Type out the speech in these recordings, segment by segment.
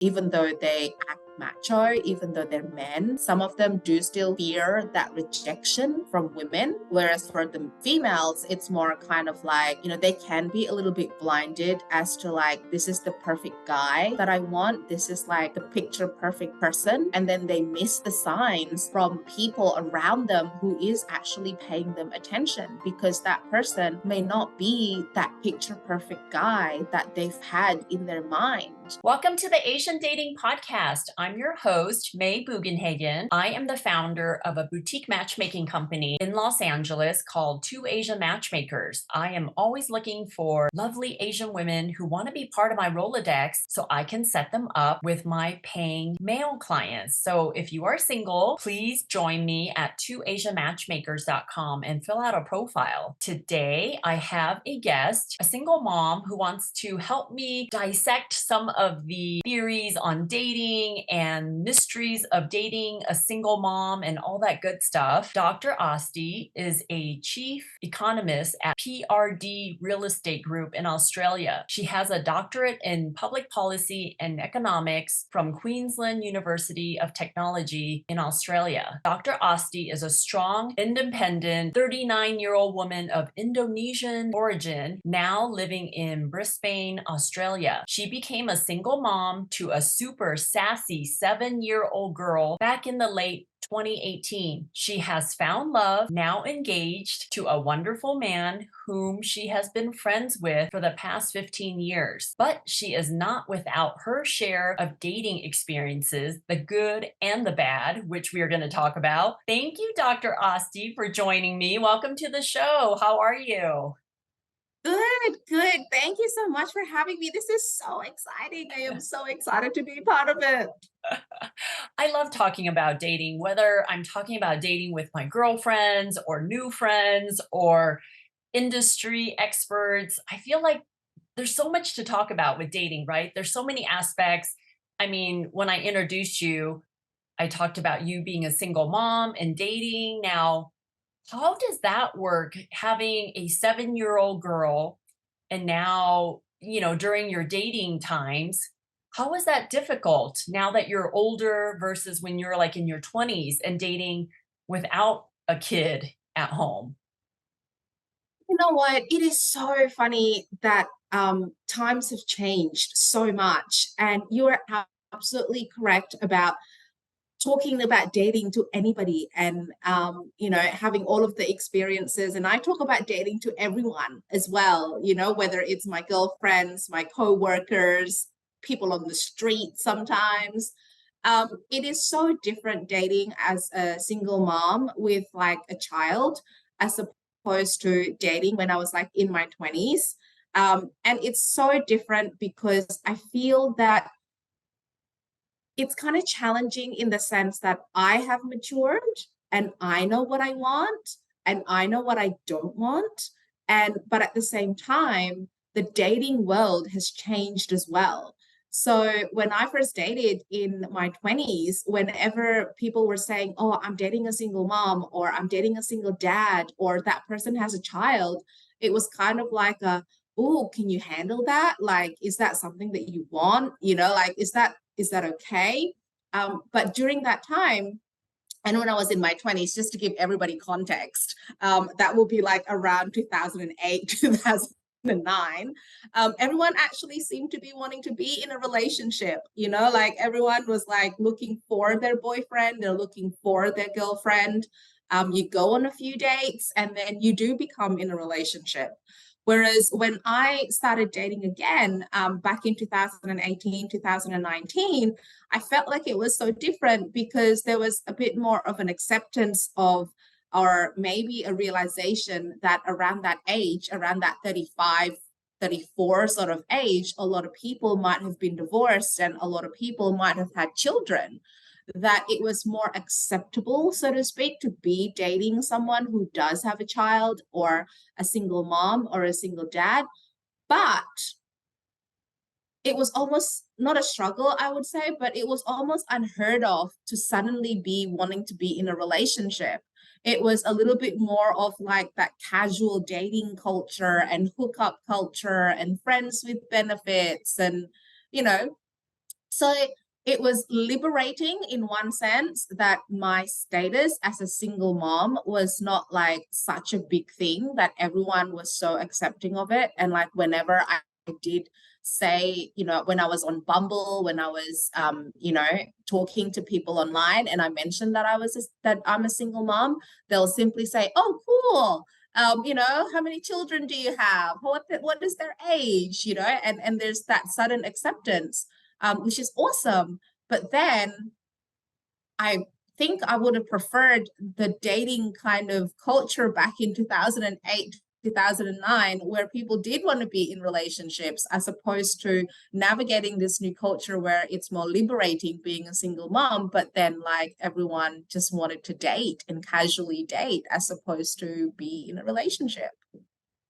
even though they act macho, even though they're men, some of them do still fear that rejection from women. Whereas for the females, it's more kind of like, they can be a little bit blinded as to like, this is the perfect guy that I want. This is like the picture perfect person. And then they miss the signs from people around them who is actually paying them attention, because that person may not be that picture perfect guy that they've had in their mind. Welcome to the Asian Dating Podcast. I'm your host, May Bugenhagen. I am the founder of a boutique matchmaking company in Los Angeles called Two Asian Matchmakers. I am always looking for lovely Asian women who want to be part of my Rolodex so I can set them up with my paying male clients. So if you are single, please join me at twoasianmatchmakers.com and fill out a profile. Today, I have a guest, a single mom who wants to help me dissect some of the theories on dating and mysteries of dating a single mom and all that good stuff. Dr. Asti is a chief economist at PRD Real Estate Group in Australia. She has a doctorate in public policy and economics from Queensland University of Technology in Australia. Dr. Asti is a strong, independent, 39-year-old woman of Indonesian origin, now living in Brisbane, Australia. She became a single mom to a super sassy 7-year-old girl back in the late 2018. She has found love, now engaged to a wonderful man whom she has been friends with for the past 15 years. But she is not without her share of dating experiences, the good and the bad, which we are going to talk about. Thank you, Dr. Asti, for joining me. Welcome to the show. How are you? Good. Thank you so much for having me. This is so exciting. I am so excited to be part of it. I love talking about dating, whether I'm talking about dating with my girlfriends or new friends or industry experts. I feel like there's so much to talk about with dating, right? There's so many aspects. I mean, when I introduced you, I talked about you being a single mom and dating. Now, how does that work, having a 7-year-old girl and now, during your dating times, how is that difficult now that you're older versus when you're like in your 20s and dating without a kid at home? You know what? It is so funny that times have changed so much. And you are absolutely correct about talking about dating to anybody and having all of the experiences. And I talk about dating to everyone as well, whether it's my girlfriends, my co-workers, people on the street sometimes. It is so different dating as a single mom with like a child as opposed to dating when I was like in my 20s. And it's so different because I feel that it's kind of challenging in the sense that I have matured and I know what I want and I know what I don't want. But at the same time, the dating world has changed as well. So when I first dated in my 20s, whenever people were saying, oh, I'm dating a single mom or I'm dating a single dad or that person has a child, it was kind of like oh, can you handle that? Like, is that something that you want? Like, is that okay? But during that time, and when I was in my 20s, just to give everybody context, that will be like around 2008, 2009, everyone actually seemed to be wanting to be in a relationship, like everyone was like looking for their boyfriend, they're looking for their girlfriend. You go on a few dates and then you do become in a relationship. Whereas when I started dating again back in 2018, 2019, I felt like it was so different because there was a bit more of an acceptance of, or maybe a realization that around that age, around that 35, 34 sort of age, a lot of people might have been divorced and a lot of people might have had children, that it was more acceptable, so to speak, to be dating someone who does have a child or a single mom or a single dad. But it was almost not a struggle, I would say, but it was almost unheard of to suddenly be wanting to be in a relationship. It was a little bit more of like that casual dating culture and hookup culture and friends with benefits and, So it was liberating in one sense that my status as a single mom was not like such a big thing, that everyone was so accepting of it. And like whenever I did say, when I was on Bumble, when I was, talking to people online, and I mentioned that that I'm a single mom, they'll simply say, "Oh, cool. How many children do you have? What is their age?" And there's that sudden acceptance, which is awesome. But then I think I would have preferred the dating kind of culture back in 2008, 2009, where people did want to be in relationships, as opposed to navigating this new culture where it's more liberating being a single mom, but then like everyone just wanted to date and casually date as opposed to be in a relationship.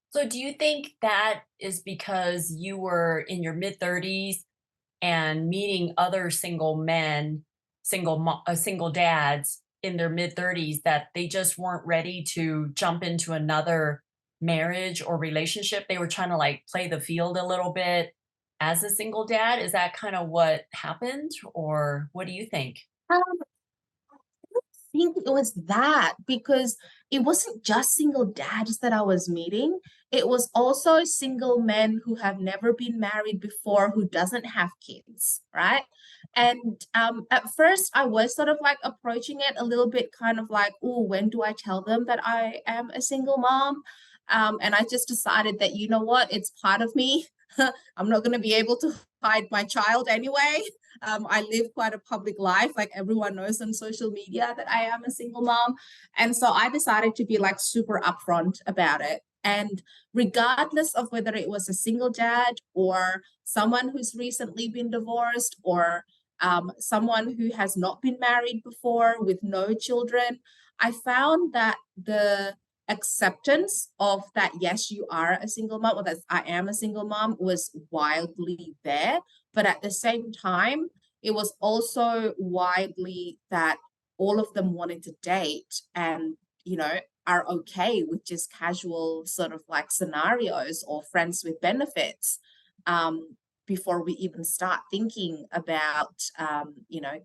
So do you think that is because you were in your mid 30s and meeting other single men, single dads in their mid 30s, that they just weren't ready to jump into another marriage or relationship? They were trying to like play the field a little bit as a single dad. Is that kind of what happened, or what do you think? Um, think it was that, because it wasn't just single dads that I was meeting. It was also single men who have never been married before, who doesn't have kids, right? And at first, I was sort of like approaching it a little bit, kind of like, oh, when do I tell them that I am a single mom? And I just decided that, you know what, it's part of me. I'm not going to be able to hide my child anyway. I live quite a public life. Like everyone knows on social media that I am a single mom. And so I decided to be like super upfront about it. And regardless of whether it was a single dad or someone who's recently been divorced, or someone who has not been married before with no children, I found that the acceptance of that, yes, you are a single mom, or that I am a single mom, was wildly there. But at the same time, it was also widely that all of them wanted to date and, are okay with just casual sort of like scenarios or friends with benefits, before we even start thinking about,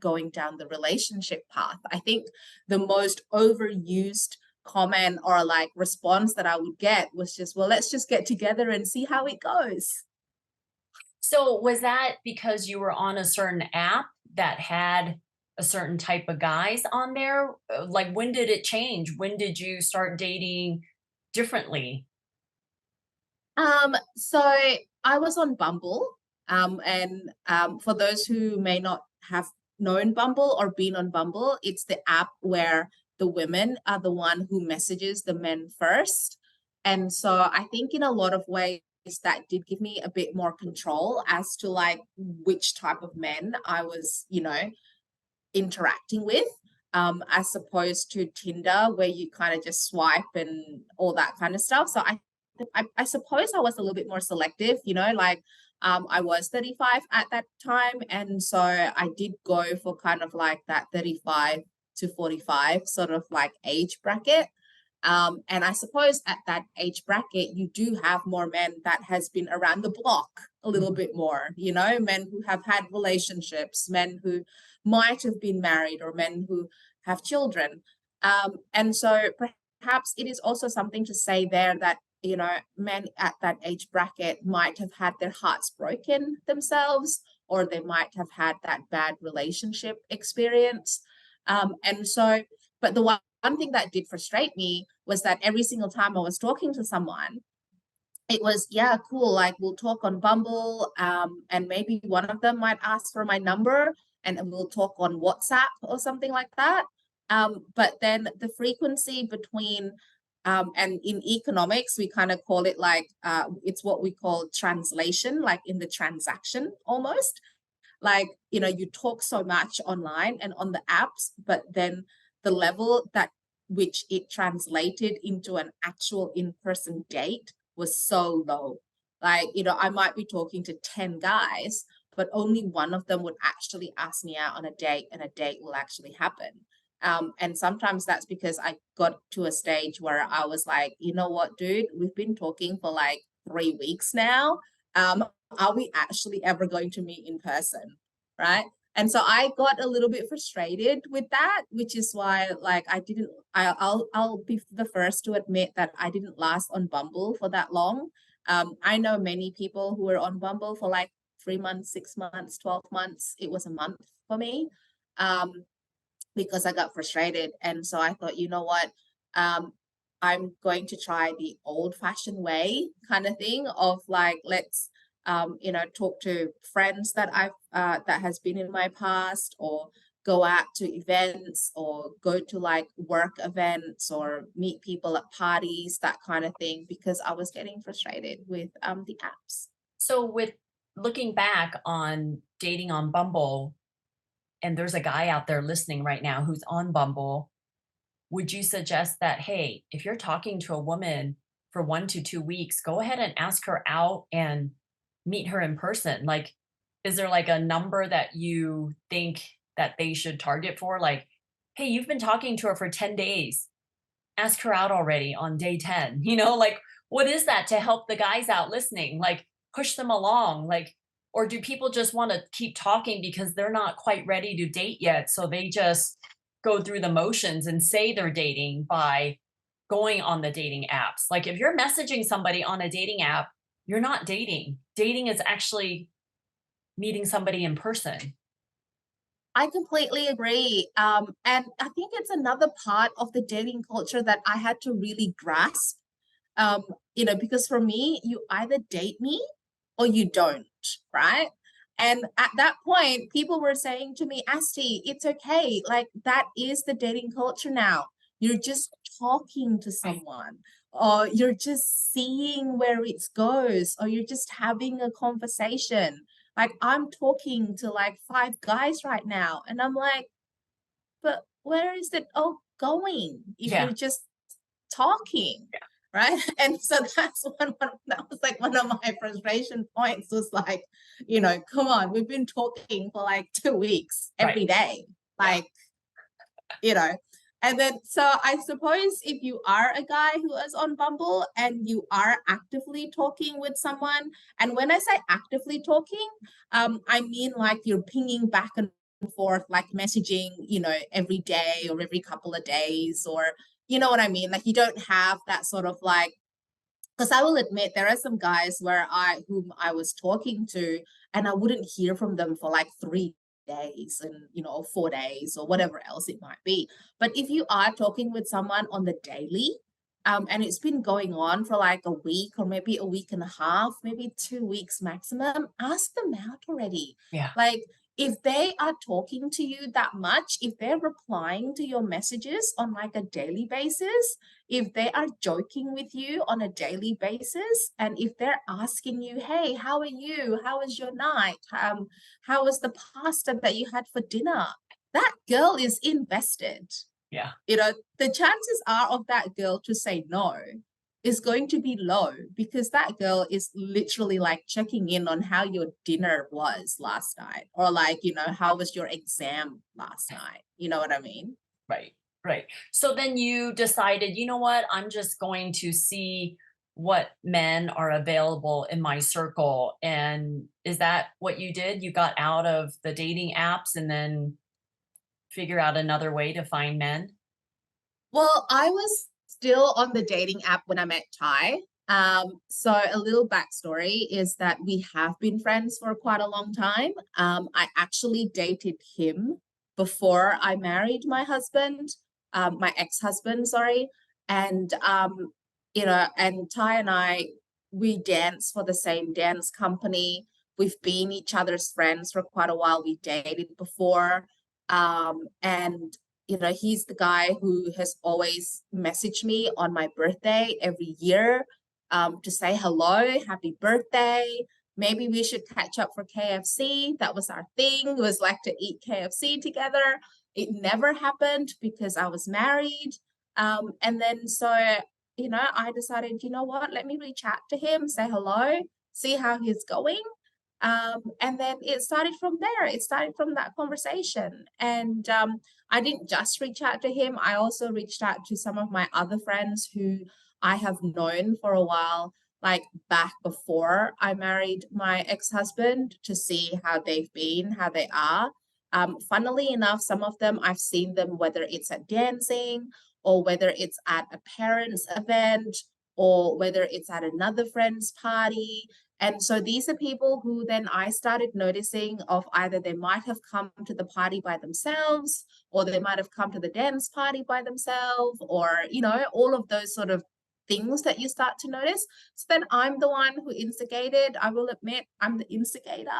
going down the relationship path. I think the most overused comment or like response that I would get was just, well, let's just get together and see how it goes. So was that because you were on a certain app that had a certain type of guys on there? Like, when did it change? When did you start dating differently? So I was on Bumble, and for those who may not have known Bumble or been on Bumble, it's the app where the women are the one who messages the men first. And so I think in a lot of ways that did give me a bit more control as to like which type of men I was, interacting with, as opposed to Tinder, where you kind of just swipe and all that kind of stuff. So I suppose I was a little bit more selective, like, I was 35 at that time. And so I did go for kind of like that 35 to 45 sort of like age bracket. And I suppose at that age bracket, you do have more men that has been around the block a little bit more, men who have had relationships, men who might have been married, or men who have children. And so perhaps it is also something to say there that, men at that age bracket might have had their hearts broken themselves, or they might have had that bad relationship experience. And so, but the one thing that did frustrate me was that every single time I was talking to someone, it was, yeah, cool, like we'll talk on Bumble, and maybe one of them might ask for my number, and we'll talk on WhatsApp or something like that. But then the frequency between, and in economics we kind of call it like, it's what we call translation, like in the transaction almost, like, you talk so much online and on the apps, but then the level that which it translated into an actual in-person date was so low. Like, I might be talking to 10 guys, but only one of them would actually ask me out on a date, and a date will actually happen. And sometimes that's because I got to a stage where I was like, you know what, dude, we've been talking for like 3 weeks now. Are we actually ever going to meet in person? right? And so I got a little bit frustrated with that, which is why like I'll be the first to admit that I didn't last on Bumble for that long. I know many people who were on Bumble for like 3 months, 6 months, 12 months. It was a month for me. Because I got frustrated. And so I thought, you know what? I'm going to try the old fashioned way kind of thing of like, let's, talk to friends that that has been in my past, or go out to events, or go to like work events, or meet people at parties, that kind of thing, because I was getting frustrated with the apps. So, with looking back on dating on Bumble, and there's a guy out there listening right now who's on Bumble, would you suggest that, hey, if you're talking to a woman for 1 to 2 weeks, go ahead and ask her out and meet her in person? Like, is there like a number that you think that they should target for? Like, hey, you've been talking to her for 10 days. Ask her out already on day 10. Like, what is that to help the guys out listening? Like, push them along. Like, or do people just want to keep talking because they're not quite ready to date yet? So they just go through the motions and say they're dating by going on the dating apps. Like, if you're messaging somebody on a dating app, you're not dating. Dating is actually meeting somebody in person. I completely agree. And I think it's another part of the dating culture that I had to really grasp. Because for me, you either date me or you don't, right? And at that point, people were saying to me, Asti, it's okay. Like, that is the dating culture now. You're just talking to someone, or you're just seeing where it goes, or you're just having a conversation. Like, I'm talking to like 5 guys right now, and I'm like, but where is it all going if Yeah. you're just talking? Right. And so that's that was like one of my frustration points, was like, come on, we've been talking for like 2 weeks Right. every day. Yeah. Like, you know. And then, so I suppose if you are a guy who is on Bumble and you are actively talking with someone, and when I say actively talking, I mean like you're pinging back and forth, like messaging, every day or every couple of days, or you know what I mean? Like, you don't have that sort of like, because I will admit there are some guys whom I was talking to, and I wouldn't hear from them for like 3 days, and 4 days, or whatever else it might be. But if you are talking with someone on the daily, and it's been going on for like a week, or maybe a week and a half, maybe 2 weeks maximum, ask them out already. Yeah. Like, if they are talking to you that much, if they're replying to your messages on like a daily basis, if they are joking with you on a daily basis, and if they're asking you, hey, how are you? How was your night? How was the pasta that you had for dinner? That girl is invested. Yeah. The chances are of that girl to say no is going to be low, because that girl is literally like checking in on how your dinner was last night, or like, how was your exam last night? You know what I mean? Right, right. So then you decided, you know what, I'm just going to see what men are available in my circle. And is that what you did? You got out of the dating apps and then figure out another way to find men? Well, I was still on the dating app when I met Ty. So a little backstory is that we have been friends for quite a long time. I actually dated him before I married my husband, my ex-husband, sorry. And and Ty and I, we dance for the same dance company. We've been each other's friends for quite a while. We dated before. And he's the guy who has always messaged me on my birthday every year, to say hello, happy birthday. Maybe we should catch up for KFC. That was our thing. It was like to eat KFC together. It never happened because I was married. And then so, I decided, you know what, let me reach out to him, say hello, see how he's going. And then it started from there. It started from that conversation. And I didn't just reach out to him. I also reached out to some of my other friends who I have known for a while. like back before I married my ex-husband to see how they've been, how they are. Funnily enough, some of them I've seen them whether it's at dancing or whether it's at a parent's event or whether it's at another friend's party. And so these are people who then I started noticing of either they might have come to the party by themselves or they might have come to the dance party by themselves or, all of those sort of things that you start to notice. So then I'm the one who instigated. I will admit I'm the instigator,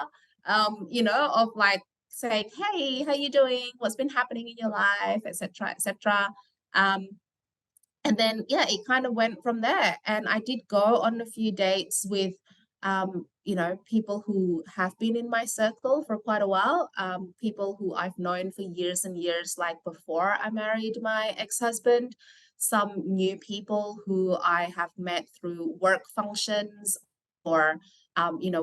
of like saying, hey, how you doing? What's been happening in your life, etc., etc. And then, yeah, it kind of went from there. And I did go on a few dates with, people who have been in my circle for quite a while, people who I've known for years and years, like before I married my ex-husband, some new people who I have met through work functions or,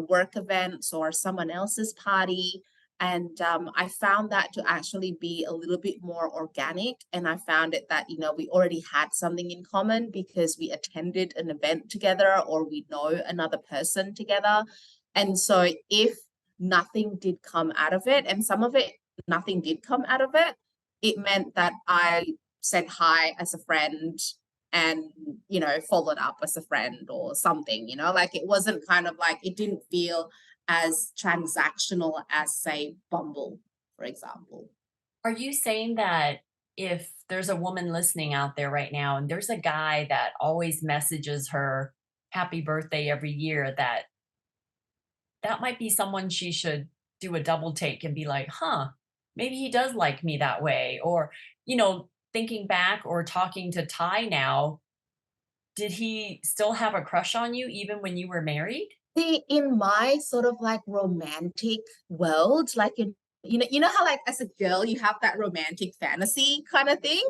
work events or someone else's party. And I found that to actually be a little bit more organic. And I found it that, we already had something in common because we attended an event together or we know another person together. And so if nothing did come out of it, and some of it, nothing did come out of it, it meant that I said hi as a friend and, followed up as a friend or something, like it wasn't kind of like, it didn't feel as transactional as, say, Bumble, for example. Are you saying that if there's a woman listening out there right now and there's a guy that always messages her happy birthday every year, that might be someone she should do a double take and be like, huh, maybe he does like me that way? Or, thinking back or talking to Ty now, did he still have a crush on you even when you were married? See, in my sort of like romantic world, like you know how like as a girl you have that romantic fantasy kind of thing.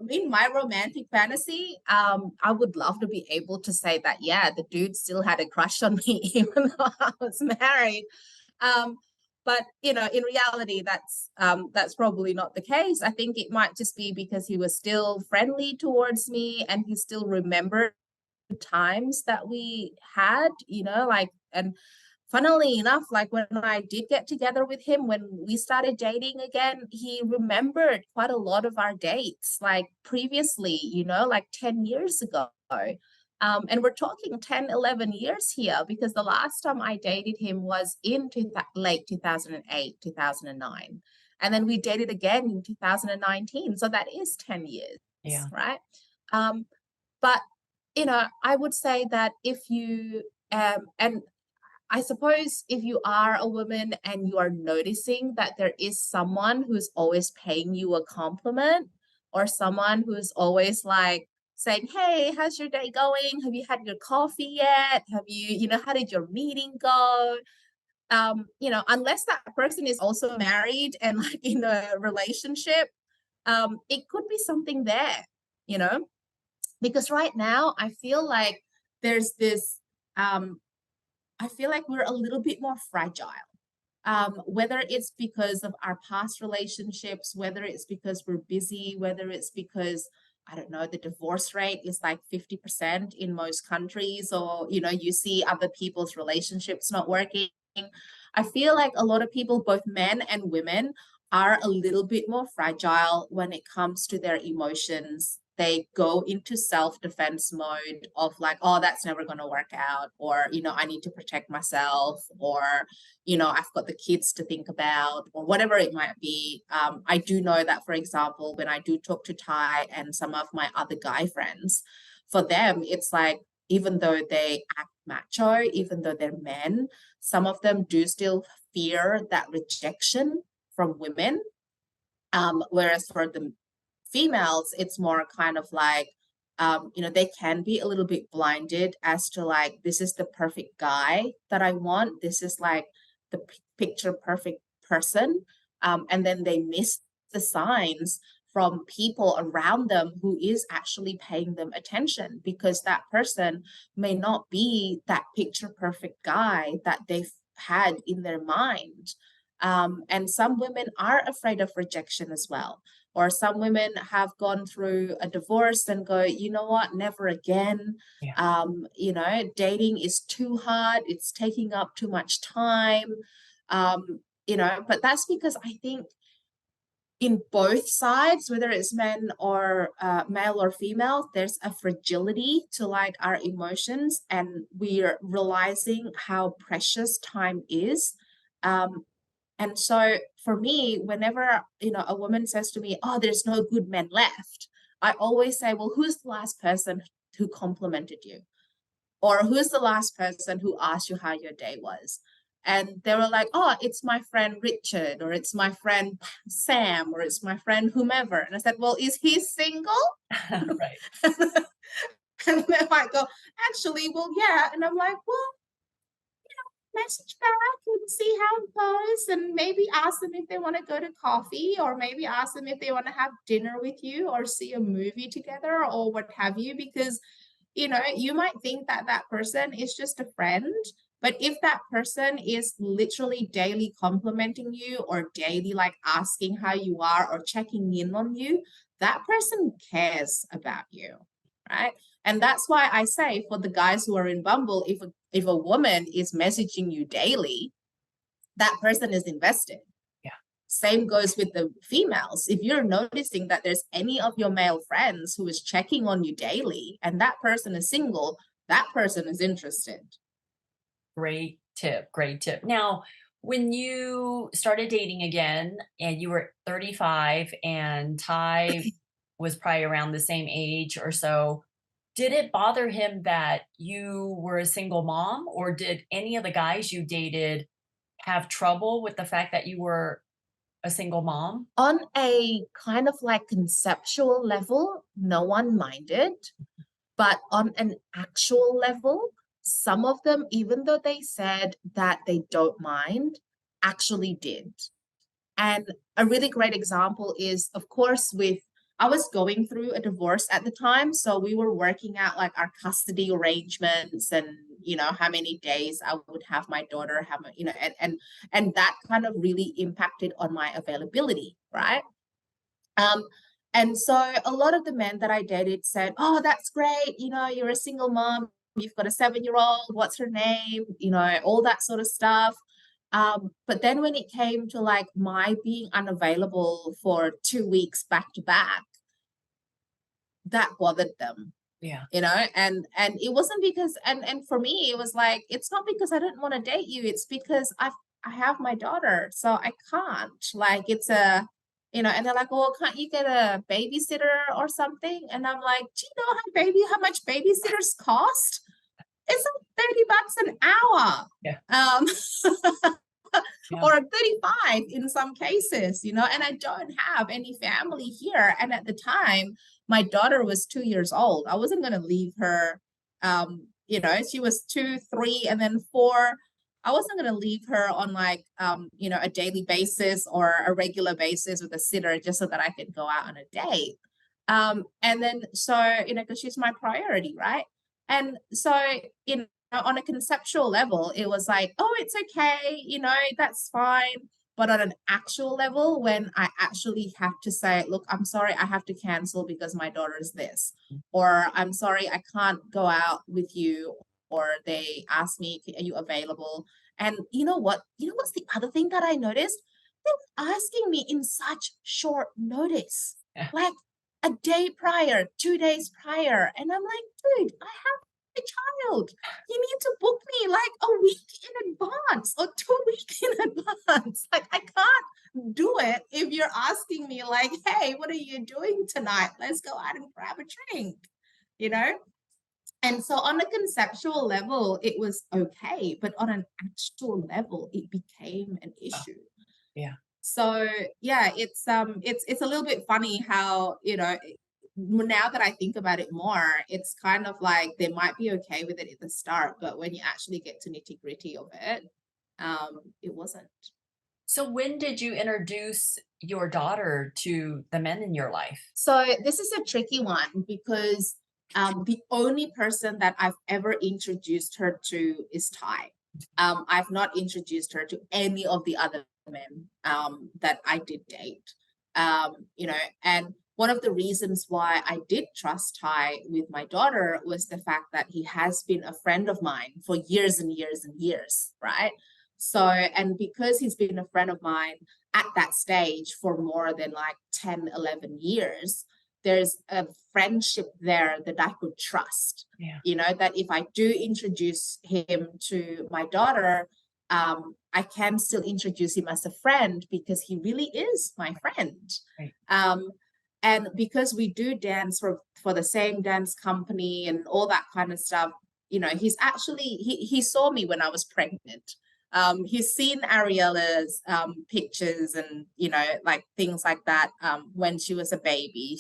In my romantic fantasy, I would love to be able to say that yeah, the dude still had a crush on me even though I was married. Um, but in reality, that's probably not the case. I think it might just be because he was still friendly towards me and he still remembered times that we had, like, and funnily enough, like when I did get together with him, when we started dating again, he remembered quite a lot of our dates, like previously, like 10 years ago. And we're talking 10, 11 years here because the last time I dated him was in late 2008, 2009. And then we dated again in 2019. So that is 10 years, Yeah. right? But I would say that if you, and I suppose if you are a woman and you are noticing that there is someone who's always paying you a compliment or someone who's always like saying, hey, how's your day going? Have you had your coffee yet? Have you, how did your meeting go? Unless that person is also married and like in a relationship, it could be something there, you know? Because right now I feel like there's this I feel like we're a little bit more fragile, whether it's because of our past relationships, whether it's because we're busy, whether it's because I don't know, the divorce rate is like 50% in most countries, or you see other people's relationships not working. I feel like a lot of people, both men and women, are a little bit more fragile when it comes to their emotions. They go into self-defense mode of like, oh, that's never going to work out, or I need to protect myself, or I've got the kids to think about, or whatever it might be. I do know that, for example, when I do talk to Ty and some of my other guy friends, for them, it's like, even though they act macho, even though they're men, some of them do still fear that rejection from women. Whereas for the females, it's more kind of like, they can be a little bit blinded as to like, this is the perfect guy that I want. This is like the picture perfect person. And then they miss the signs from people around them who is actually paying them attention, because that person may not be that picture perfect guy that they've had in their mind. And some women are afraid of rejection as well. Or some women have gone through a divorce and go, you know what, never again. Yeah. Dating is too hard. It's taking up too much time. But that's because I think in both sides, whether it's men or male or female, there's a fragility to like our emotions, and we're realizing how precious time is. And so for me, whenever a woman says to me, "Oh, there's no good men left," I always say, "Well, who's the last person who complimented you? Or who's the last person who asked you how your day was?" And they were like, "Oh, it's my friend Richard, or it's my friend Sam, or it's my friend whomever." And I said, "Well, is he single?" Right. And they might go, "Actually, well, yeah." And I'm like, "Well, message back and see how it goes, and maybe ask them if they want to go to coffee, or maybe ask them if they want to have dinner with you or see a movie together or what have you, because you might think that that person is just a friend, but if that person is literally daily complimenting you or daily like asking how you are or checking in on you, that person cares about you, right? And that's why I say, for the guys who are in Bumble, if a woman is messaging you daily, that person is invested. Yeah. Same goes with the females. If you're noticing that there's any of your male friends who is checking on you daily and that person is single, that person is interested. Great tip. Great tip. Now, when you started dating again and you were 35 and Ty was probably around the same age or so, did it bother him that you were a single mom, or did any of the guys you dated have trouble with the fact that you were a single mom? On a kind of like conceptual level, no one minded. But on an actual level, some of them, even though they said that they don't mind, actually did. And a really great example is, of course, I was going through a divorce at the time. So we were working out like our custody arrangements and, how many days I would have my daughter, and that kind of really impacted on my availability, right? Um, and so a lot of the men that I dated said, "Oh, that's great. You're a single mom. You've got a 7-year-old. What's her name? All that sort of stuff." But then when it came to like my being unavailable for 2 weeks back to back, that bothered them. Yeah. And it wasn't because, and for me it was like, it's not because I didn't want to date you, it's because I have my daughter, so I can't, like, it's a and they're like, "Well, can't you get a babysitter or something?" And I'm like, "Do you know how much babysitters cost? It's like $30 an hour." Yeah. Yeah. Or 35 in some cases, and I don't have any family here. And at the time, my daughter was 2 years old. I wasn't going to leave her. She was 2, 3, and then 4. I wasn't going to leave her on like, a daily basis or a regular basis with a sitter just so that I could go out on a date. And then, so, because she's my priority, right? And so, on a conceptual level, it was like, "Oh, it's okay, that's fine." But on an actual level, when I actually have to say, "Look, I'm sorry, I have to cancel because my daughter is this," or "I'm sorry, I can't go out with you," or they ask me, "Are you available?" And you know what? What's the other thing that I noticed? They were asking me in such short notice, Yeah. like a day prior, 2 days prior. And I'm like, "Dude, I have a child. You need to book me like a week in advance or 2 weeks in advance. Like, I can't do it if you're asking me like, 'Hey, what are you doing tonight? Let's go out and grab a drink,'" you know? And so on a conceptual level, it was okay, but on an actual level, it became an issue. Yeah. So yeah, it's a little bit funny how, now that I think about it more, it's kind of like they might be okay with it at the start, but when you actually get to nitty-gritty of it, it wasn't. So when did you introduce your daughter to the men in your life? So this is a tricky one because the only person that I've ever introduced her to is Ty. I've not introduced her to any of the other men that I did date. And one of the reasons why I did trust Ty with my daughter was the fact that he has been a friend of mine for years and years and years, right? So, and because he's been a friend of mine at that stage for more than like 10, 11 years, there's a friendship there that I could trust. Yeah. That if I do introduce him to my daughter, I can still introduce him as a friend because he really is my friend. Right. And because we do dance for the same dance company and all that kind of stuff, he saw me when I was pregnant. He's seen Ariella's pictures and like things like that when she was a baby.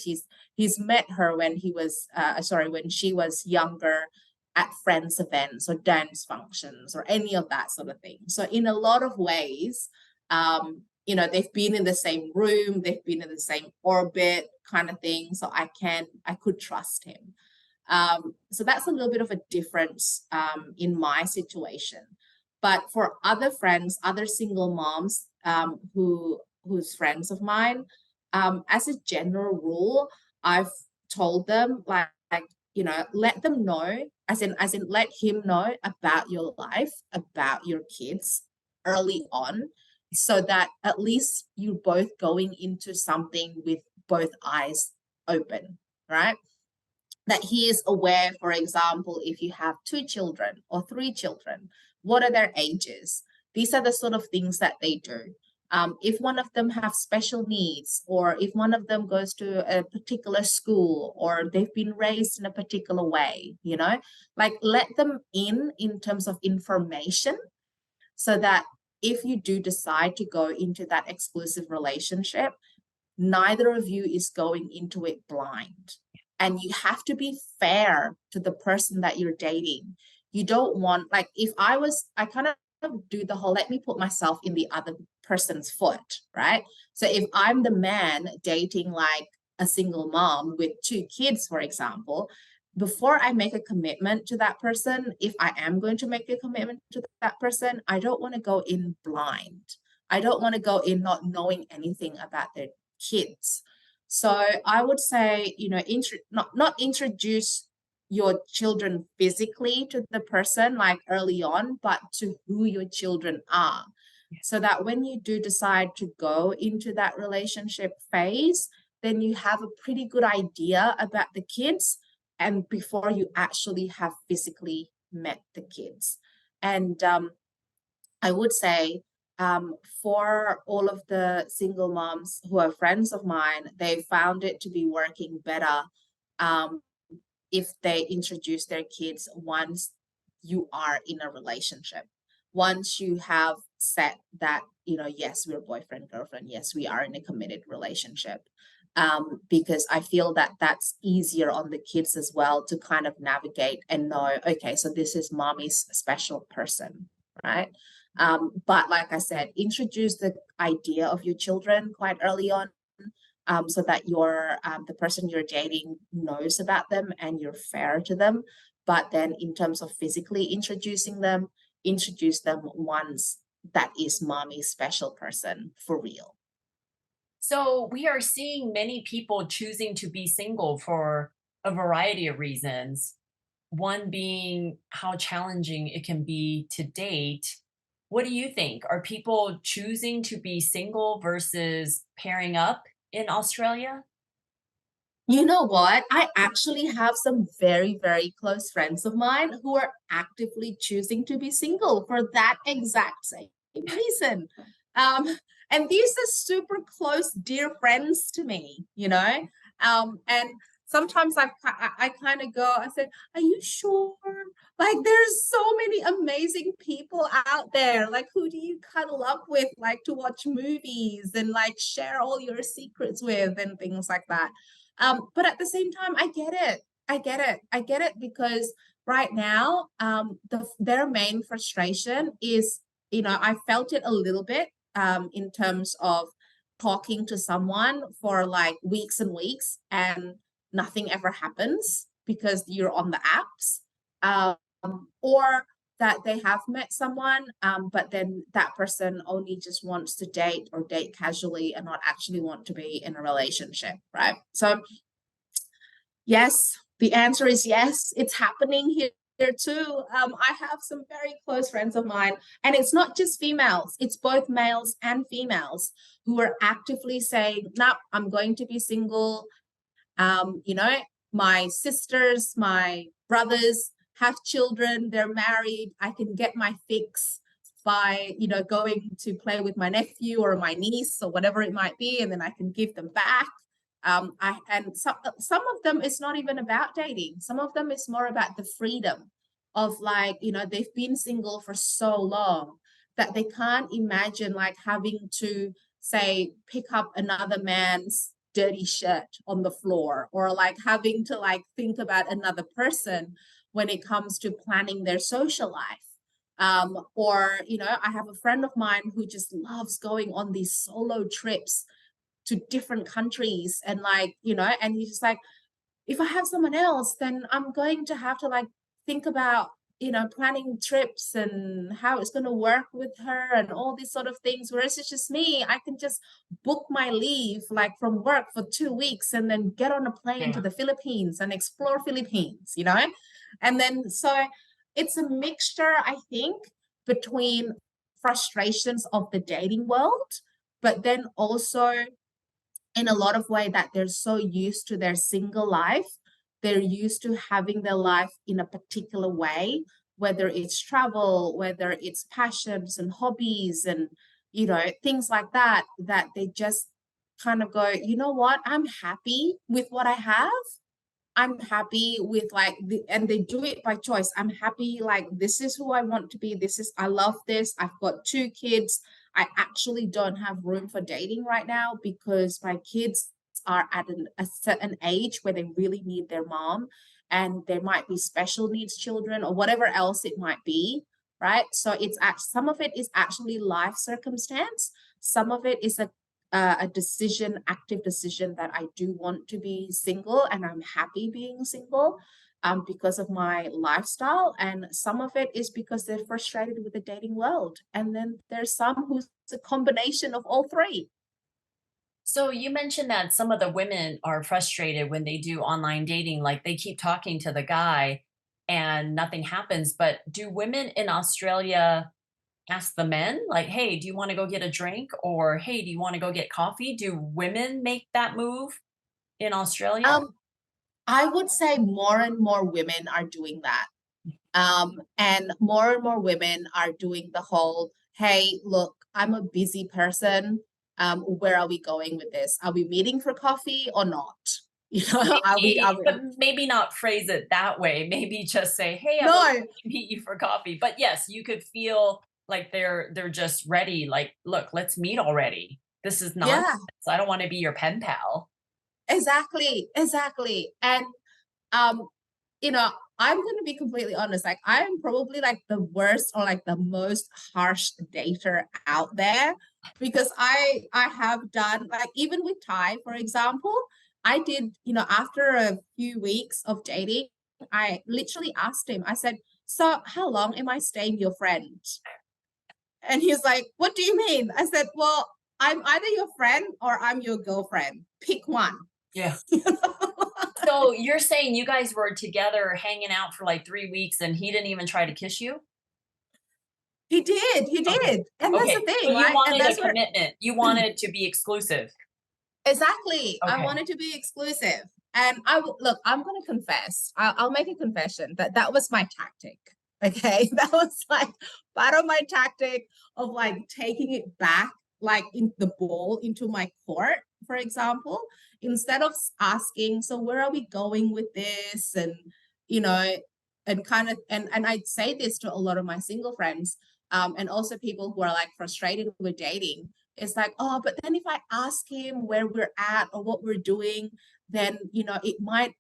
He's met her when when she was younger at friends events or dance functions or any of that sort of thing. So in a lot of ways, they've been in the same room, they've been in the same orbit kind of thing. So I could trust him. So that's a little bit of a difference in my situation. But for other friends, other single moms who's friends of mine, as a general rule, I've told them let them know, as in let him know about your life, about your kids early on, so that at least you're both going into something with both eyes open, right? That he is aware, for example, if you have 2 children or 3 children, what are their ages? These are the sort of things that they do. If one of them have special needs, or if one of them goes to a particular school, or they've been raised in a particular way, let them in terms of information, so that if you do decide to go into that exclusive relationship, neither of you is going into it blind. And you have to be fair to the person that you're dating. You don't want, like, I kind of do the whole, let me put myself in the other person's foot, right? So if I'm the man dating like a single mom with 2 kids, for example, before I make a commitment to that person, if I am going to make a commitment to that person, I don't want to go in blind. I don't want to go in not knowing anything about their kids. So I would say, not introduce your children physically to the person like early on, but to who your children are. So that when you do decide to go into that relationship phase, then you have a pretty good idea about the kids, and before you actually have physically met the kids. And I would say, for all of the single moms who are friends of mine, they found it to be working better if they introduce their kids once you are in a relationship. Once you have said that, yes, we're boyfriend, girlfriend, yes, we are in a committed relationship. Because I feel that that's easier on the kids as well to kind of navigate and know, okay, so this is mommy's special person, right? But like I said, introduce the idea of your children quite early on, so that the person you're dating knows about them and you're fair to them. But then in terms of physically introduce them once that is mommy's special person for real. So we are seeing many people choosing to be single for a variety of reasons. One being how challenging it can be to date. What do you think? Are people choosing to be single versus pairing up in Australia? You know what? I actually have some very, very close friends of mine who are actively choosing to be single for that exact same reason. And these are super close, dear friends to me, And sometimes I kind of go, I said, are you sure? Like, there's so many amazing people out there. Like, who do you cuddle up with, like, to watch movies and like share all your secrets with and things like that? But at the same time, I get it. I get it because right now, their main frustration is, I felt it a little bit in terms of talking to someone for like weeks and weeks and nothing ever happens because you're on the apps. Or that they have met someone, but then that person only just wants to date or date casually and not actually want to be in a relationship, right? So yes, the answer is yes, it's happening here too. I have some very close friends of mine, and it's not just females, it's both males and females who are actively saying, no, I'm going to be single. You know, my sisters, my brothers have children, they're married. I can get my fix by, you know, going to play with my nephew or my niece or whatever it might be, and then I can give them back. And some of them it's not even about dating. Some of them it's more about the freedom of, like, you know, they've been single for so long that they can't imagine like having to, say, pick up another man's dirty shirt on the floor, or like having to like think about another person when it comes to planning their social life. Or, you know, I have a friend of mine who just loves going on these solo trips to different countries, and like, you know, and he's just like, if I have someone else, then I'm going to have to like think about, you know, planning trips and how it's going to work with her and all these sort of things. Whereas it's just me, I can just book my leave like from work for 2 weeks and then get on a plane to the Philippines and explore Philippines, you know? And then so it's a mixture, I think, between frustrations of the dating world, but then also in a lot of way that they're so used to their single life, they're used to having their life in a particular way, whether it's travel, whether it's passions and hobbies and, you know, things like that, that they just kind of go, you know what, I'm happy with what I have. I'm happy with like and they do it by choice. I'm happy, like, this is who I want to be. This is, I love this. I've got 2 kids. I actually don't have room for dating right now because my kids are at a certain age where they really need their mom, and there might be special needs children or whatever else it might be, right? So it's some of it is actually life circumstance. Some of it is a decision, active decision, that I do want to be single and I'm happy being single because of my lifestyle. And some of it is because they're frustrated with the dating world. And then there's some who's a combination of all three. So you mentioned that some of the women are frustrated when they do online dating, like they keep talking to the guy and nothing happens. But do women in Australia ask the men, like, hey, do you want to go get a drink? Or hey, do you want to go get coffee? Do women make that move in Australia? Um, I would say more and more women are doing that. And more women are doing the whole, hey, look, I'm a busy person. Where are we going with this? Are we meeting for coffee or not? You know, Maybe, are we but maybe not phrase it that way. Maybe just say, "Hey, I would like no, to meet you for coffee." But yes, you could feel like they're just ready. Like, look, let's meet already. This is nonsense. yeah, I don't want to be your pen pal. exactly. And um, you know, I'm gonna be completely honest. Like, I am probably like the worst or like the most harsh dater out there, because I have done, like, even with Ty, for example, I did, you know, after a few weeks of dating, I literally asked him, I said, so how long am I staying your friend? And he's like, what do you mean? I said, well, I'm either your friend or I'm your girlfriend. Pick one. Yeah. So you're saying you guys were together hanging out for like 3 weeks and he didn't even try to kiss you? He Okay. did. And that's the Okay. So thing, you right? And wanted a that's where commitment. You wanted to be exclusive. exactly. I Okay. wanted to be exclusive. And look, I'm going to confess. I'll make a confession that that was my tactic. Okay. That was like part of my tactic of like taking it back, like in the ball into my court, for example, instead of asking, so where are we going with this? And, you know, and kind of, and I'd say this to a lot of my single friends, and also people who are like frustrated with dating. It's like, oh, but then if I ask him where we're at or what we're doing, then, you know, it might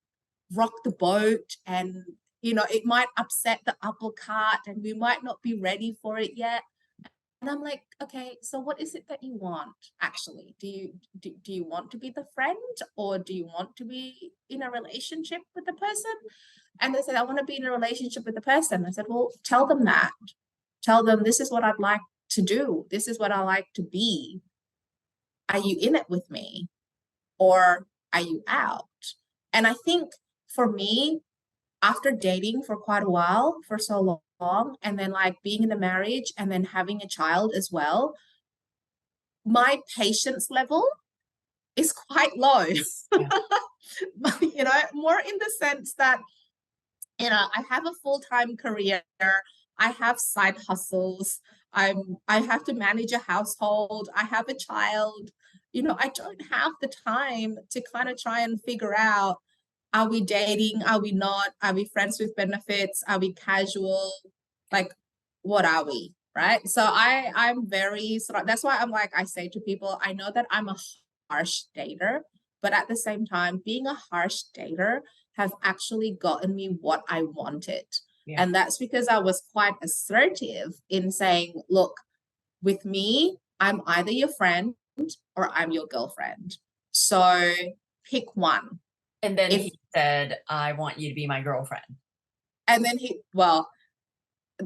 rock the boat, and, you know, it might upset the apple cart and we might not be ready for it yet. I'm like, okay, so what is it that you want actually? Do you want to be the friend, or do you want to be in a relationship with the person? And they said, I want to be in a relationship with the person. I said, well, tell them that. Tell them this is what I'd like to do. This is what I like to be. Are you in it with me, or are you out? And I think for me, after dating for quite a while, for so long, and then like being in a marriage and then having a child as well, my patience level is quite low. Yeah. More in the sense that, I have a full-time career, I have side hustles, I have to manage a household, I have a child. I don't have the time to kind of try and figure out, are we dating? Are we not? Are we friends with benefits? Are we casual? Like, what are we? Right. So I'm very sort of, that's why I'm like, I say to people, I know that I'm a harsh dater, but at the same time, being a harsh dater have actually gotten me what I wanted. Yeah. And that's because I was quite assertive in saying, look, with me, I'm either your friend or I'm your girlfriend. So pick one. And then If he said, I want you to be my girlfriend. And then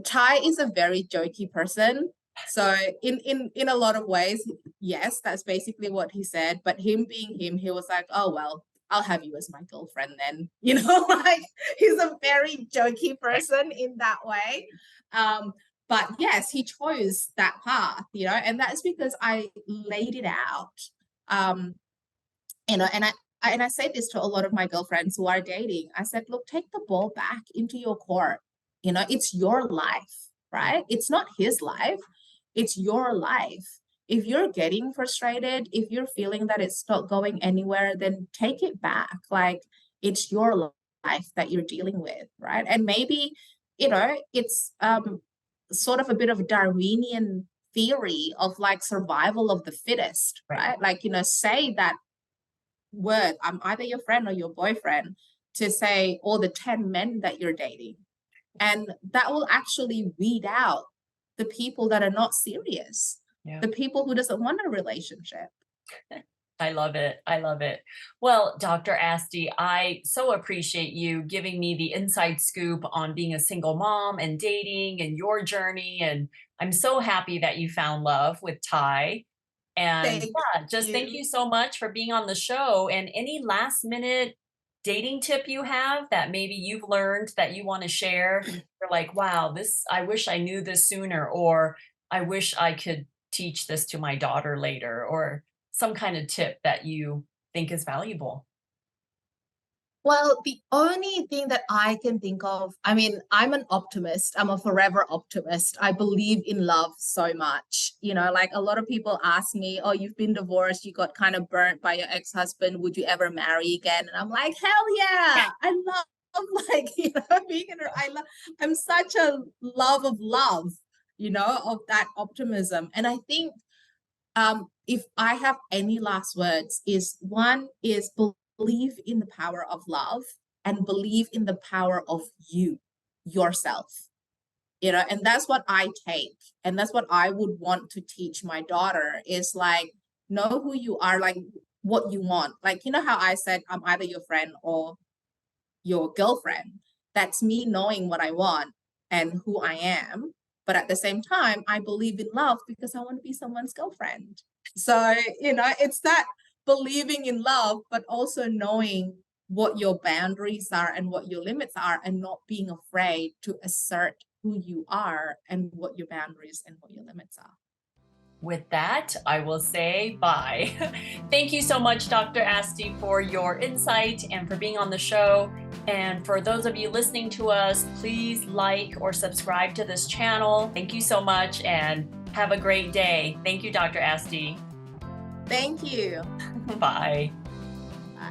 Ty is a very jokey person. So in a lot of ways, yes, that's basically what he said. But him being him, he was like, oh, well, I'll have you as my girlfriend then. Like he's a very jokey person in that way. But yes, he chose that path, and that's because I laid it out. And I say this to a lot of my girlfriends who are dating. I said, look, take the ball back into your court. It's your life, right? It's not his life. It's your life. If you're getting frustrated, if you're feeling that it's not going anywhere, then take it back. Like, it's your life that you're dealing with, right? And maybe, it's sort of a bit of a Darwinian theory of like survival of the fittest, right? Like, say that word, I'm either your friend or your boyfriend, to say all the 10 men that you're dating. And that will actually weed out the people that are not serious, the people who doesn't want a relationship. I love it. I love it. Well, Dr. Asti, I so appreciate you giving me the inside scoop on being a single mom and dating and your journey. And I'm so happy that you found love with Ty. And thank you so much for being on the show. And any last minute dating tip you have that maybe you've learned that you want to share? You're like, wow, I wish I knew this sooner, or I wish I could teach this to my daughter later, or some kind of tip that you think is valuable. Well, the only thing that I can think of, I mean, I'm an optimist. I'm a forever optimist. I believe in love so much. Like a lot of people ask me, oh, you've been divorced, you got kind of burnt by your ex-husband, would you ever marry again? And I'm like, hell yeah. I love like, being in I'm such a love of love, of that optimism. And I think if I have any last words, is one is believe in the power of love and believe in the power of yourself. And that's what I take, and that's what I would want to teach my daughter, is like, know who you are, like what you want. Like, how I said I'm either your friend or your girlfriend. That's me knowing what I want and who I am. But at the same time, I believe in love because I want to be someone's girlfriend. So, it's that believing in love, but also knowing what your boundaries are and what your limits are, and not being afraid to assert who you are and what your boundaries and what your limits are. With that, I will say bye. Thank you so much, Dr. Asti, for your insight and for being on the show. And for those of you listening to us, please like or subscribe to this channel. Thank you so much and have a great day. Thank you, Dr. Asti. Thank you. Bye.